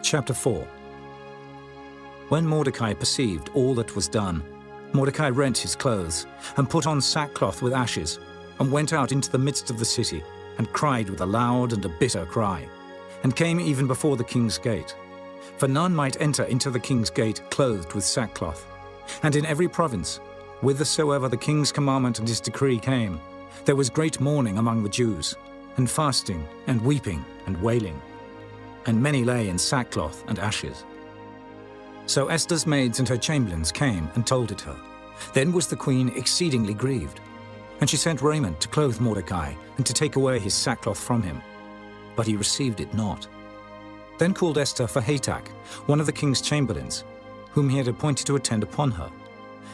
Chapter 4. When Mordecai perceived all that was done, Mordecai rent his clothes, and put on sackcloth with ashes, and went out into the midst of the city, and cried with a loud and a bitter cry, and came even before the king's gate. For none might enter into the king's gate clothed with sackcloth. And in every province, whithersoever the king's commandment and his decree came, there was great mourning among the Jews, and fasting, and weeping, and wailing. And many lay in sackcloth and ashes. So Esther's maids and her chamberlains came and told it her. Then was the queen exceedingly grieved. And she sent raiment to clothe Mordecai, and to take away his sackcloth from him. But he received it not. Then called Esther for Hatach, one of the king's chamberlains, whom he had appointed to attend upon her,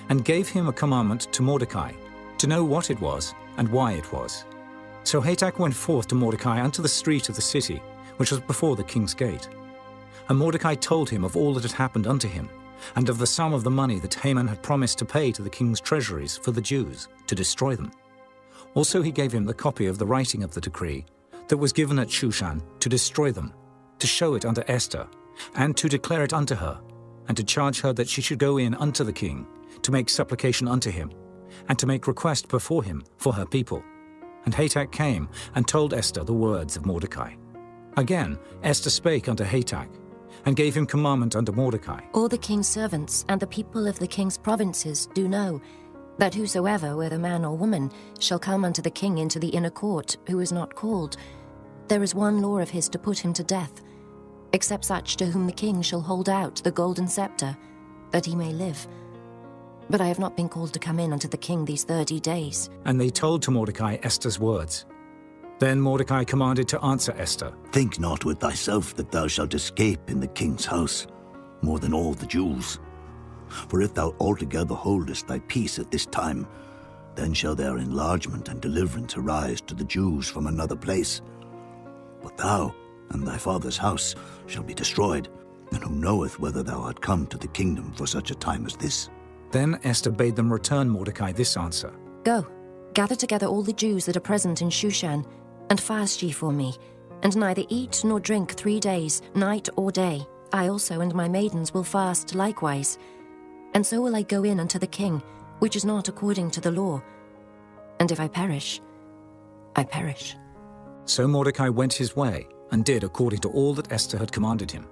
and gave him a commandment to Mordecai, to know what it was, and why it was. So Hatach went forth to Mordecai unto the street of the city, which was before the king's gate. And Mordecai told him of all that had happened unto him, and of the sum of the money that Haman had promised to pay to the king's treasuries for the Jews, to destroy them. Also he gave him the copy of the writing of the decree that was given at Shushan to destroy them, to show it unto Esther, and to declare it unto her, and to charge her that she should go in unto the king, to make supplication unto him, and to make request before him for her people. And Hatach came and told Esther the words of Mordecai. Again Esther spake unto Hatach, and gave him commandment unto Mordecai. All the king's servants and the people of the king's provinces do know that whosoever, whether man or woman, shall come unto the king into the inner court, who is not called, there is one law of his to put him to death, except such to whom the king shall hold out the golden scepter, that he may live. But I have not been called to come in unto the king these 30 days. And they told to Mordecai Esther's words. Then Mordecai commanded to answer Esther. Think not with thyself that thou shalt escape in the king's house, more than all the Jews. For if thou altogether holdest thy peace at this time, then shall their enlargement and deliverance arise to the Jews from another place. But thou and thy father's house shall be destroyed, and who knoweth whether thou art come to the kingdom for such a time as this? Then Esther bade them return Mordecai this answer. Go, gather together all the Jews that are present in Shushan, and fast ye for me, and neither eat nor drink 3 days, night or day. I also and my maidens will fast likewise. And so will I go in unto the king, which is not according to the law. And if I perish, I perish. So Mordecai went his way, and did according to all that Esther had commanded him.